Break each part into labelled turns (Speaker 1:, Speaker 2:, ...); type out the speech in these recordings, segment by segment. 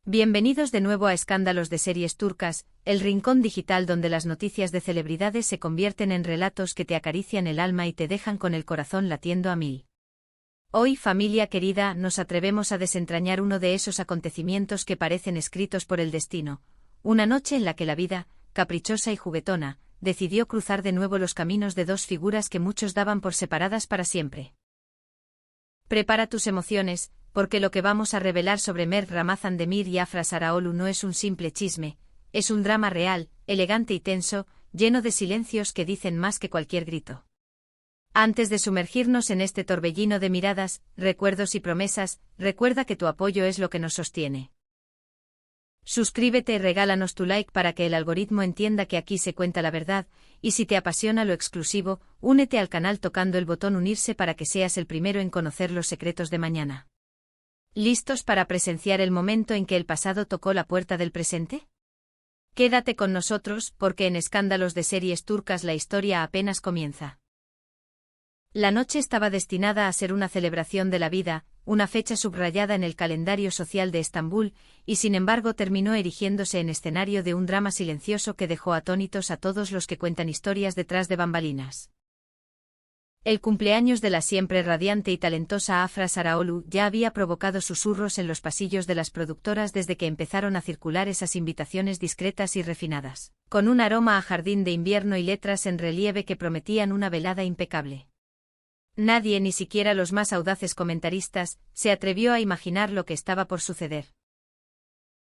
Speaker 1: Bienvenidos de nuevo a Escándalos de Series Turcas, el rincón digital donde las noticias de celebridades se convierten en relatos que te acarician el alma y te dejan con el corazón latiendo a mil. Hoy, familia querida, nos atrevemos a desentrañar uno de esos acontecimientos que parecen escritos por el destino, una noche en la que la vida, caprichosa y juguetona, decidió cruzar de nuevo los caminos de dos figuras que muchos daban por separadas para siempre. Prepara tus emociones, porque lo que vamos a revelar sobre Mert Ramazan-Demir y Afra Sarıoğlu no es un simple chisme, es un drama real, elegante y tenso, lleno de silencios que dicen más que cualquier grito. Antes de sumergirnos en este torbellino de miradas, recuerdos y promesas, recuerda que tu apoyo es lo que nos sostiene. Suscríbete y regálanos tu like para que el algoritmo entienda que aquí se cuenta la verdad, y si te apasiona lo exclusivo, únete al canal tocando el botón unirse para que seas el primero en conocer los secretos de mañana. ¿Listos para presenciar el momento en que el pasado tocó la puerta del presente? Quédate con nosotros, porque en Escándalos de Series Turcas la historia apenas comienza. La noche estaba destinada a ser una celebración de la vida, una fecha subrayada en el calendario social de Estambul, y sin embargo terminó erigiéndose en escenario de un drama silencioso que dejó atónitos a todos los que cuentan historias detrás de bambalinas. El cumpleaños de la siempre radiante y talentosa Afra Sarıoğlu ya había provocado susurros en los pasillos de las productoras desde que empezaron a circular esas invitaciones discretas y refinadas, con un aroma a jardín de invierno y letras en relieve que prometían una velada impecable. Nadie, ni siquiera los más audaces comentaristas, se atrevió a imaginar lo que estaba por suceder.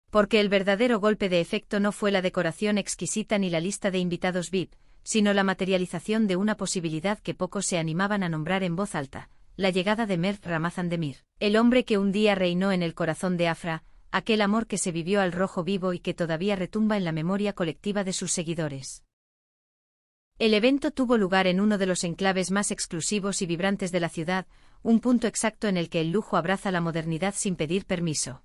Speaker 1: Porque el verdadero golpe de efecto no fue la decoración exquisita ni la lista de invitados VIP, sino la materialización de una posibilidad que pocos se animaban a nombrar en voz alta, la llegada de Mert Ramazan-Demir, el hombre que un día reinó en el corazón de Afra, aquel amor que se vivió al rojo vivo y que todavía retumba en la memoria colectiva de sus seguidores. El evento tuvo lugar en uno de los enclaves más exclusivos y vibrantes de la ciudad, un punto exacto en el que el lujo abraza la modernidad sin pedir permiso.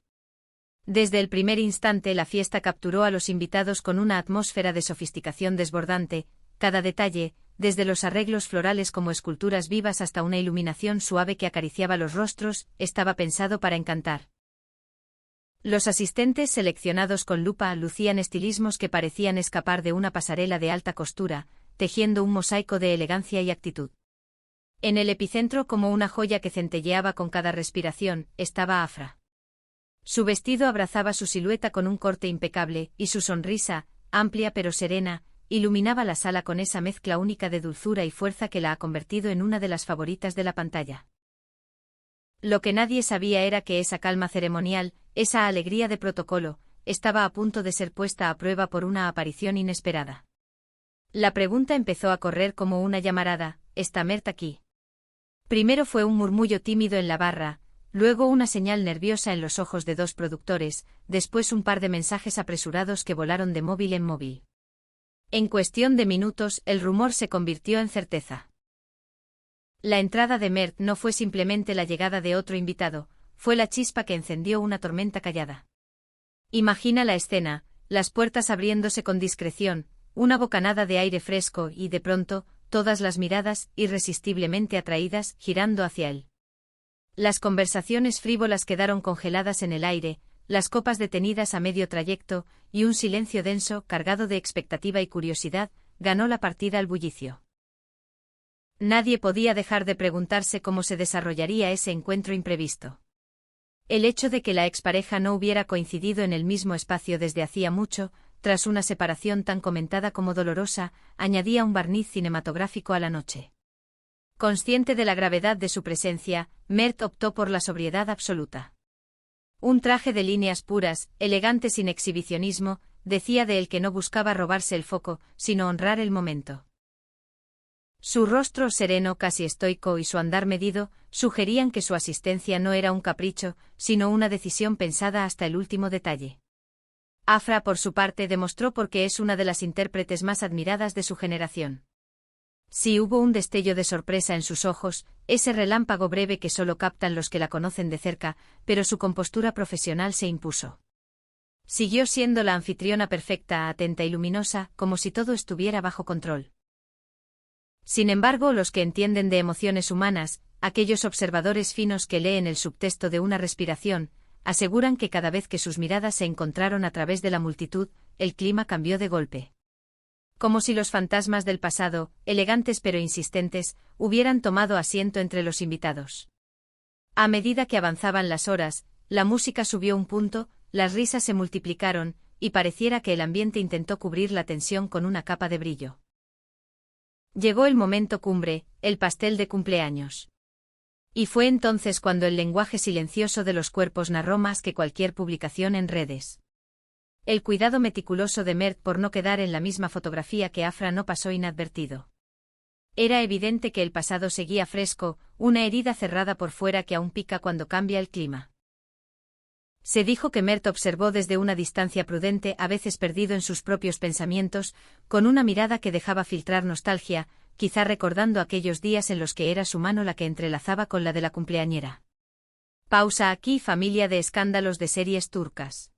Speaker 1: Desde el primer instante la fiesta capturó a los invitados con una atmósfera de sofisticación desbordante, cada detalle, desde los arreglos florales como esculturas vivas hasta una iluminación suave que acariciaba los rostros, estaba pensado para encantar. Los asistentes seleccionados con lupa lucían estilismos que parecían escapar de una pasarela de alta costura, tejiendo un mosaico de elegancia y actitud. En el epicentro, como una joya que centelleaba con cada respiración, estaba Afra. Su vestido abrazaba su silueta con un corte impecable, y su sonrisa, amplia pero serena, iluminaba la sala con esa mezcla única de dulzura y fuerza que la ha convertido en una de las favoritas de la pantalla. Lo que nadie sabía era que esa calma ceremonial, esa alegría de protocolo, estaba a punto de ser puesta a prueba por una aparición inesperada. La pregunta empezó a correr como una llamarada: ¿está Mert aquí? Primero fue un murmullo tímido en la barra, luego una señal nerviosa en los ojos de dos productores, después un par de mensajes apresurados que volaron de móvil en móvil. En cuestión de minutos, el rumor se convirtió en certeza. La entrada de Mert no fue simplemente la llegada de otro invitado, fue la chispa que encendió una tormenta callada. Imagina la escena, las puertas abriéndose con discreción, una bocanada de aire fresco y, de pronto, todas las miradas, irresistiblemente atraídas, girando hacia él. Las conversaciones frívolas quedaron congeladas en el aire, las copas detenidas a medio trayecto, y un silencio denso, cargado de expectativa y curiosidad, ganó la partida al bullicio. Nadie podía dejar de preguntarse cómo se desarrollaría ese encuentro imprevisto. El hecho de que la expareja no hubiera coincidido en el mismo espacio desde hacía mucho, tras una separación tan comentada como dolorosa, añadía un barniz cinematográfico a la noche. Consciente de la gravedad de su presencia, Mert optó por la sobriedad absoluta. Un traje de líneas puras, elegante sin exhibicionismo, decía de él que no buscaba robarse el foco, sino honrar el momento. Su rostro sereno, casi estoico, y su andar medido, sugerían que su asistencia no era un capricho, sino una decisión pensada hasta el último detalle. Afra, por su parte, demostró por qué es una de las intérpretes más admiradas de su generación. Sí, hubo un destello de sorpresa en sus ojos, ese relámpago breve que solo captan los que la conocen de cerca, pero su compostura profesional se impuso. Siguió siendo la anfitriona perfecta, atenta y luminosa, como si todo estuviera bajo control. Sin embargo, los que entienden de emociones humanas, aquellos observadores finos que leen el subtexto de una respiración, aseguran que cada vez que sus miradas se encontraron a través de la multitud, el clima cambió de golpe. Como si los fantasmas del pasado, elegantes pero insistentes, hubieran tomado asiento entre los invitados. A medida que avanzaban las horas, la música subió un punto, las risas se multiplicaron, y pareciera que el ambiente intentó cubrir la tensión con una capa de brillo. Llegó el momento cumbre, el pastel de cumpleaños. Y fue entonces cuando el lenguaje silencioso de los cuerpos narró más que cualquier publicación en redes. El cuidado meticuloso de Mert por no quedar en la misma fotografía que Afra no pasó inadvertido. Era evidente que el pasado seguía fresco, una herida cerrada por fuera que aún pica cuando cambia el clima. Se dijo que Mert observó desde una distancia prudente, a veces perdido en sus propios pensamientos, con una mirada que dejaba filtrar nostalgia, quizá recordando aquellos días en los que era su mano la que entrelazaba con la de la cumpleañera. Pausa aquí, familia de escándalos de series turcas.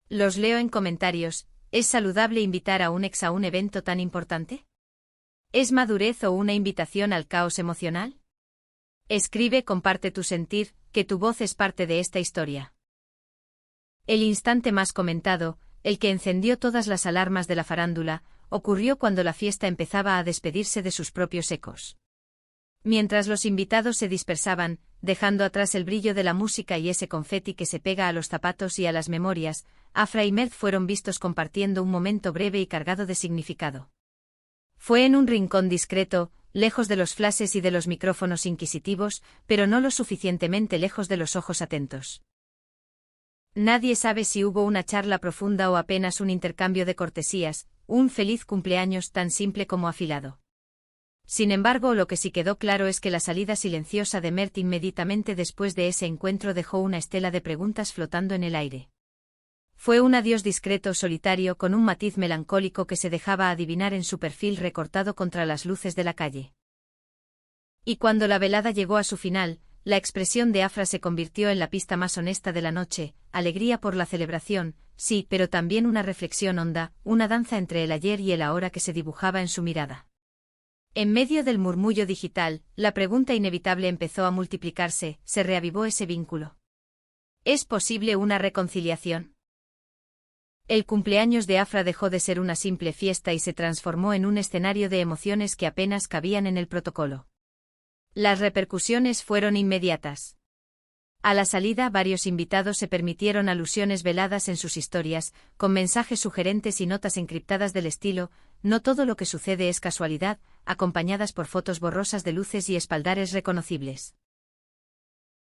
Speaker 1: Los leo en comentarios. ¿Es saludable invitar a un ex a un evento tan importante? ¿Es madurez o una invitación al caos emocional? Escribe, comparte tu sentir, que tu voz es parte de esta historia. El instante más comentado, el que encendió todas las alarmas de la farándula, ocurrió cuando la fiesta empezaba a despedirse de sus propios ecos. Mientras los invitados se dispersaban, dejando atrás el brillo de la música y ese confeti que se pega a los zapatos y a las memorias, Afra y Mert fueron vistos compartiendo un momento breve y cargado de significado. Fue en un rincón discreto, lejos de los flashes y de los micrófonos inquisitivos, pero no lo suficientemente lejos de los ojos atentos. Nadie sabe si hubo una charla profunda o apenas un intercambio de cortesías, un feliz cumpleaños tan simple como afilado. Sin embargo, lo que sí quedó claro es que la salida silenciosa de Mert inmediatamente después de ese encuentro dejó una estela de preguntas flotando en el aire. Fue un adiós discreto, solitario, con un matiz melancólico que se dejaba adivinar en su perfil recortado contra las luces de la calle. Y cuando la velada llegó a su final, la expresión de Afra se convirtió en la pista más honesta de la noche, alegría por la celebración, sí, pero también una reflexión honda, una danza entre el ayer y el ahora que se dibujaba en su mirada. En medio del murmullo digital, la pregunta inevitable empezó a multiplicarse, ¿se reavivó ese vínculo? ¿Es posible una reconciliación? El cumpleaños de Afra dejó de ser una simple fiesta y se transformó en un escenario de emociones que apenas cabían en el protocolo. Las repercusiones fueron inmediatas. A la salida, varios invitados se permitieron alusiones veladas en sus historias, con mensajes sugerentes y notas encriptadas del estilo, no todo lo que sucede es casualidad, acompañadas por fotos borrosas de luces y espaldares reconocibles.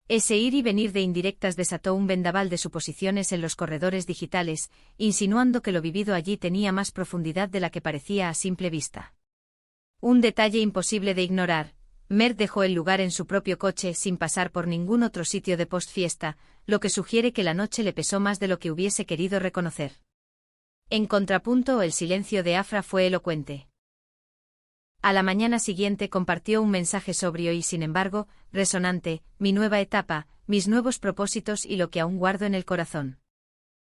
Speaker 1: Ese ir y venir de indirectas desató un vendaval de suposiciones en los corredores digitales, insinuando que lo vivido allí tenía más profundidad de la que parecía a simple vista. Un detalle imposible de ignorar. Mert dejó el lugar en su propio coche sin pasar por ningún otro sitio de postfiesta, lo que sugiere que la noche le pesó más de lo que hubiese querido reconocer. En contrapunto, el silencio de Afra fue elocuente. A la mañana siguiente compartió un mensaje sobrio y, sin embargo, resonante: mi nueva etapa, mis nuevos propósitos y lo que aún guardo en el corazón.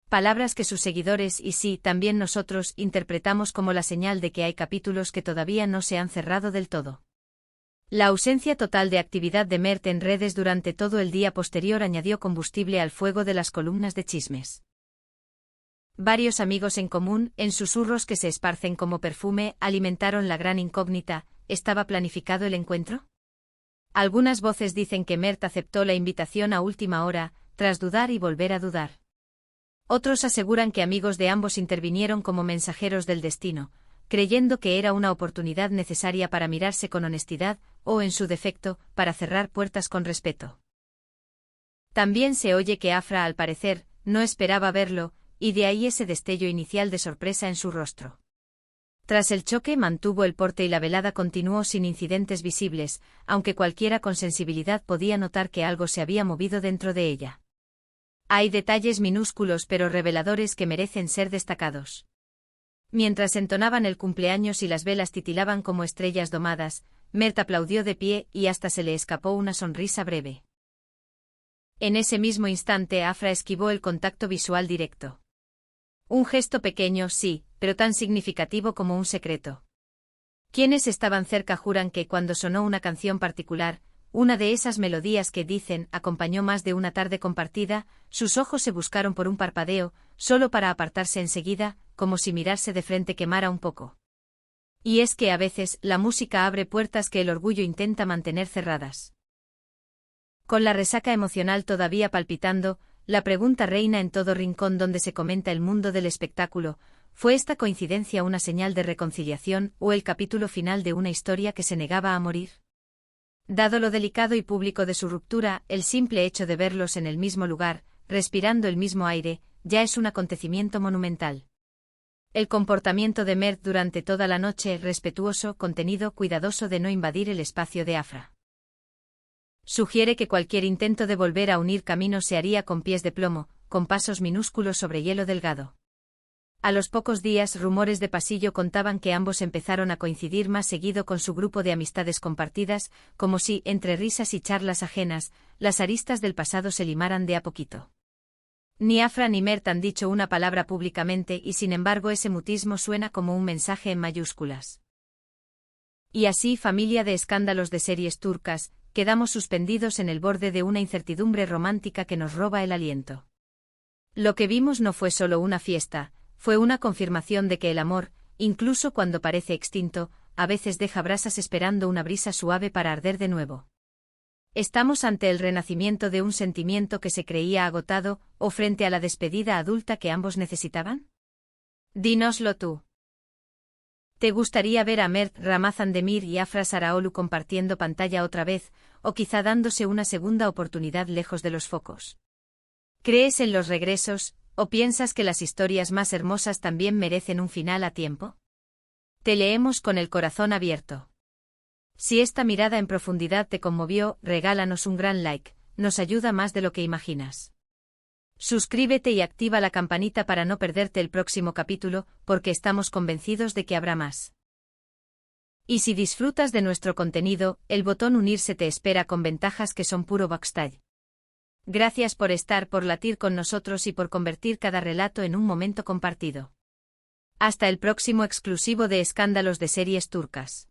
Speaker 1: Palabras que sus seguidores y sí, también nosotros, interpretamos como la señal de que hay capítulos que todavía no se han cerrado del todo. La ausencia total de actividad de Mert en redes durante todo el día posterior añadió combustible al fuego de las columnas de chismes. Varios amigos en común, en susurros que se esparcen como perfume, alimentaron la gran incógnita: ¿estaba planificado el encuentro? Algunas voces dicen que Mert aceptó la invitación a última hora, tras dudar y volver a dudar. Otros aseguran que amigos de ambos intervinieron como mensajeros del destino, creyendo que era una oportunidad necesaria para mirarse con honestidad, o, en su defecto, para cerrar puertas con respeto. También se oye que Afra, al parecer, no esperaba verlo, y de ahí ese destello inicial de sorpresa en su rostro. Tras el choque mantuvo el porte y la velada continuó sin incidentes visibles, aunque cualquiera con sensibilidad podía notar que algo se había movido dentro de ella. Hay detalles minúsculos pero reveladores que merecen ser destacados. Mientras entonaban el cumpleaños y las velas titilaban como estrellas domadas, Mert aplaudió de pie y hasta se le escapó una sonrisa breve. En ese mismo instante Afra esquivó el contacto visual directo. Un gesto pequeño, sí, pero tan significativo como un secreto. Quienes estaban cerca juran que cuando sonó una canción particular, una de esas melodías que dicen acompañó más de una tarde compartida, sus ojos se buscaron por un parpadeo, solo para apartarse enseguida, como si mirarse de frente quemara un poco. Y es que a veces la música abre puertas que el orgullo intenta mantener cerradas. Con la resaca emocional todavía palpitando, la pregunta reina en todo rincón donde se comenta el mundo del espectáculo: ¿fue esta coincidencia una señal de reconciliación o el capítulo final de una historia que se negaba a morir? Dado lo delicado y público de su ruptura, el simple hecho de verlos en el mismo lugar, respirando el mismo aire, ya es un acontecimiento monumental. El comportamiento de Mert durante toda la noche, respetuoso, contenido, cuidadoso de no invadir el espacio de Afra, sugiere que cualquier intento de volver a unir caminos se haría con pies de plomo, con pasos minúsculos sobre hielo delgado. A los pocos días, rumores de pasillo contaban que ambos empezaron a coincidir más seguido con su grupo de amistades compartidas, como si, entre risas y charlas ajenas, las aristas del pasado se limaran de a poquito. Ni Afra ni Mert han dicho una palabra públicamente y sin embargo ese mutismo suena como un mensaje en mayúsculas. Y así, familia de escándalos de series turcas, quedamos suspendidos en el borde de una incertidumbre romántica que nos roba el aliento. Lo que vimos no fue solo una fiesta, fue una confirmación de que el amor, incluso cuando parece extinto, a veces deja brasas esperando una brisa suave para arder de nuevo. ¿Estamos ante el renacimiento de un sentimiento que se creía agotado, o frente a la despedida adulta que ambos necesitaban? Dínoslo tú. ¿Te gustaría ver a Mert Ramazan Demir y Afra Saraolu compartiendo pantalla otra vez, o quizá dándose una segunda oportunidad lejos de los focos? ¿Crees en los regresos, o piensas que las historias más hermosas también merecen un final a tiempo? Te leemos con el corazón abierto. Si esta mirada en profundidad te conmovió, regálanos un gran like, nos ayuda más de lo que imaginas. Suscríbete y activa la campanita para no perderte el próximo capítulo, porque estamos convencidos de que habrá más. Y si disfrutas de nuestro contenido, el botón unirse te espera con ventajas que son puro backstage. Gracias por estar, por latir con nosotros y por convertir cada relato en un momento compartido. Hasta el próximo exclusivo de Escándalos de Series Turcas.